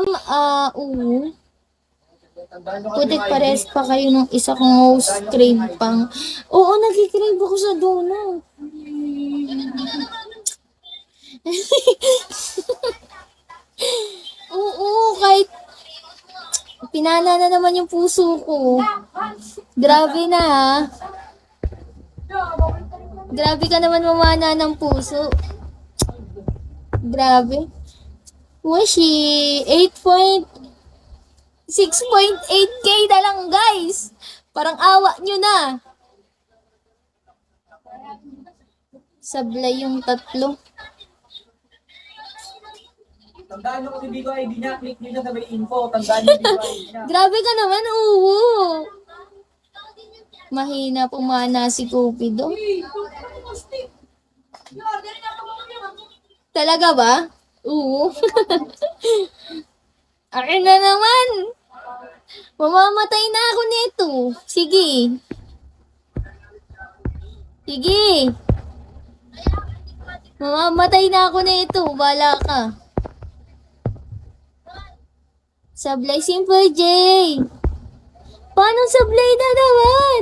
Oo. Putik pares pa kayo ng isa kong host crave pang. Oo, nag-crave ako sa donut. Oo, kahit pinana na naman yung puso ko. Grabe na ha. Grabe ka naman mamana ng puso. Grabe. Washi, 6.8K na lang guys. Parang awa nyo na. Sablay yung tatlo. Tandaan nyo kasi Bigo ID niya, click nyo na may info. Tandaan nyo Bigo ID niya. Grabe ka naman, uwo. Mahina pumana si Cupido. Talaga ba? Oo. Akin na naman. Mamamatay na ako nito. Sige. Sige. Mamamatay na ako nito. Bala ka. Sablay Simple J. Paano sablay na naman?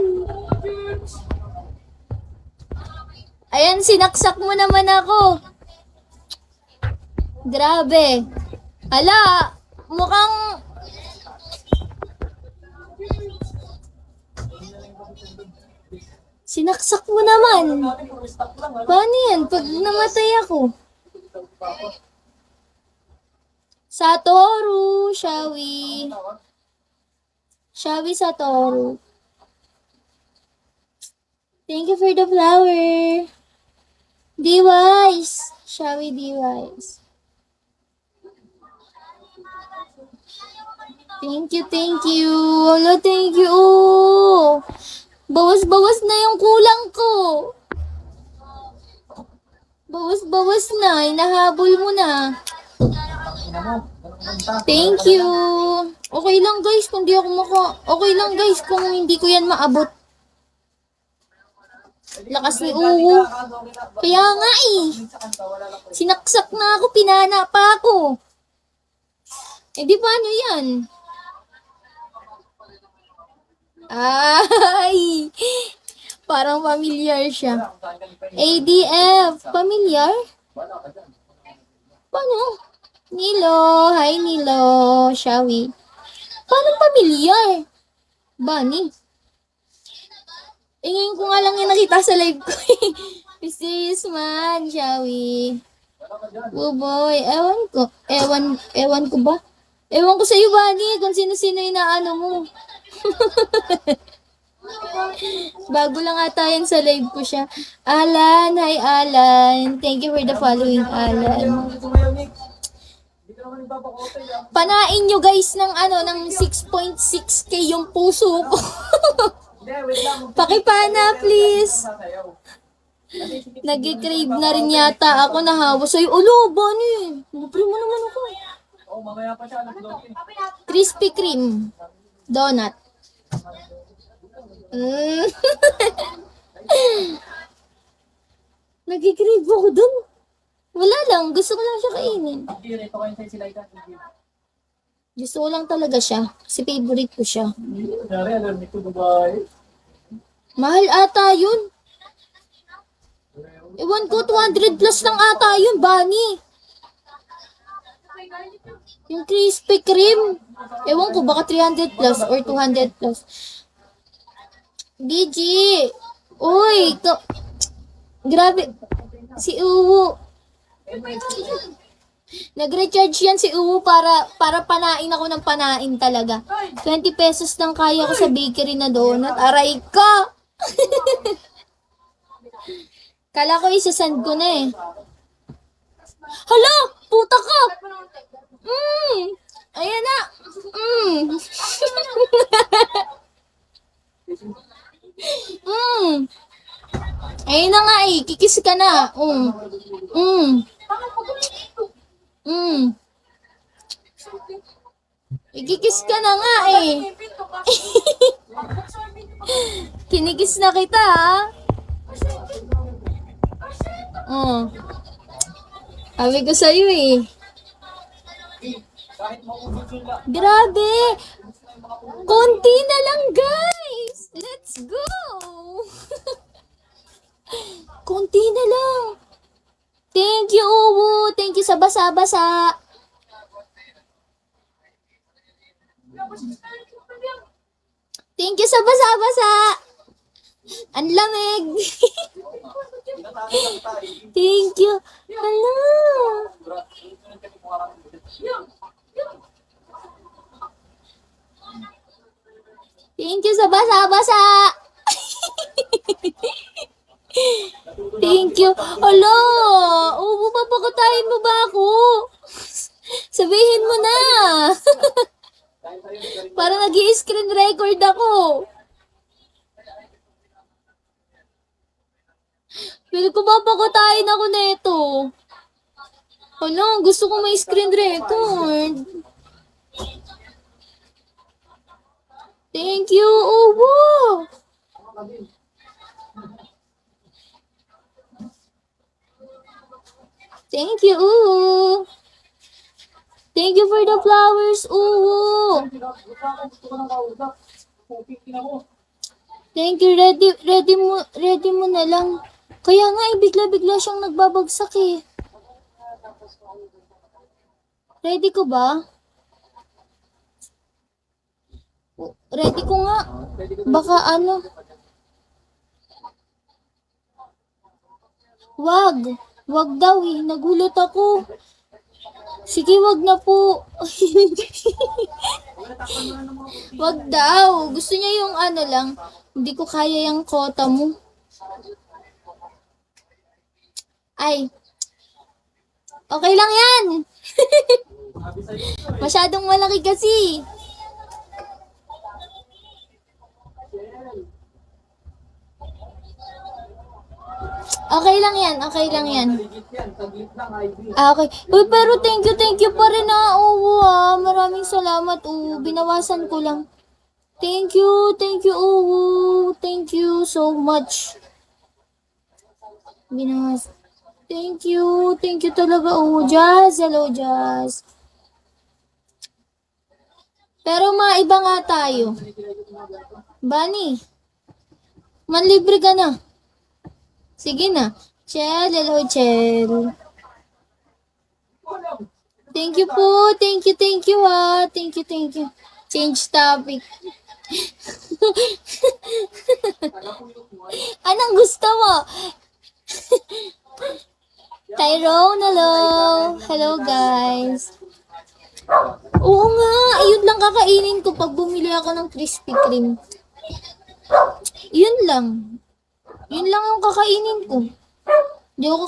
Ayan, sinaksak mo naman ako. Grabe. Hala, mukhang... Sinaksak mo naman. Paano yan? Pag namatay ako. Satoru, Shawi. Shawi Satoru. Thank you for the flower. D-Wise. Shawi D-Wise. Thank you, thank you. Hello, thank you. Bawas-bawas na yung kulang ko. Bawas-bawas na. Hinahabol mo na. Thank you. Okay lang guys kung di ako Okay lang guys kung hindi ko yan maabot. Lakas ni Uwu. Kaya nga eh. Sinaksak na ako, pinana pa ako. Eh di paano yan? Ay! Parang familiar siya. ADF. Familiar? Paano? Nilo. Hi Nilo. Shawi. Paano familiar? Bunny. Eh ngayon ko nga lang yung nakita sa live ko. Mysterious man. Shawi. Oh boy. Ewan ko ba? Ewan ko sa'yo, Bunny. Kung sino-sino yung naano mo. Bago lang ata yan sa live ko siya. Alan, hi Alan. Thank you for the following, Alan. Panain nyo guys ng ng 6.6K yung puso ko. Pakipana please. Nag-crave na rin yata ako, nahawa sa'yo. Ulo, Bunny. Libre mo naman ako. Krispy Kreme. Donut. Nag-crave ako dun. Wala lang. Gusto ko lang siya kainin. Gusto ko lang talaga siya. Kasi favorite ko siya. Mahal ata yun. Ewan ko, 200 plus lang ata yun, Bunny. Yung Krispy Kreme. Ewan ko, baka 300 plus or 200 plus. DG. Uy, grabe. Si Uwu. Nag-recharge yan si Uwu para panain ako ng panain talaga. 20 pesos lang kaya ko sa bakery na donut. Aray ka! Kala ko isasend ko na eh. Hala! Puta ka! Ayan na! Ayun na nga eh. Kikis ka na. Ikikis ka na nga eh. Kinikis na kita ha. Sabi ko sa'yo eh. maubos yun lang. Grabe! Konti na lang, guys! Let's go! Konti na lang. Thank you, Uwu. Thank you sa basa-basa. Thank you sa basa-basa. Ang lamig. Thank you. Hala. Thank you sa basa-basa. Thank you. Hala. Oo, papakatayin mo ba ako? Sabihin mo na. Para nag-i-screen record ako. Pwede ko papakatayin ako neto. Hala, gusto ko may screen record. Thank you, Uwo. Thank you, Uwo. Thank you for the flowers, Uwo. Gusto ko nang kausap. Pupik na ako. Thank you, ready mo na lang. Kaya nga, bigla-bigla siyang nagbabagsak eh. Ready ko ba? Ready ko nga. Baka ano. Wag daw eh. Nagulat ako. Sige, wag na po. Wag daw. Gusto niya yung ano lang. Hindi ko kaya yung kota mo. Ay. Okay lang yan. Masyadong malaki kasi. Okay lang yan. Okay lang yan. Legit yan. Saglit lang, IV. Okay. Uy, pero thank you pa rin na. Oo, maraming salamat. Oo, binawasan ko lang. Thank you, oo. Thank you so much. Binawasan. Thank you talaga. Oo, Jazz. Hello, Jazz. Pero maiba nga tayo. Bunny, manlibre ka na. Sige na. Chel, hello, Chel. Thank you po. Thank you ha. Thank you. Change topic. Anong gusto mo? Tyrone, hello. Hello, guys. Oo nga. Yun lang kakainin ko pag bumili ako ng Krispy Kreme. Yun lang. Yun lang yung kakainin ko. Di ako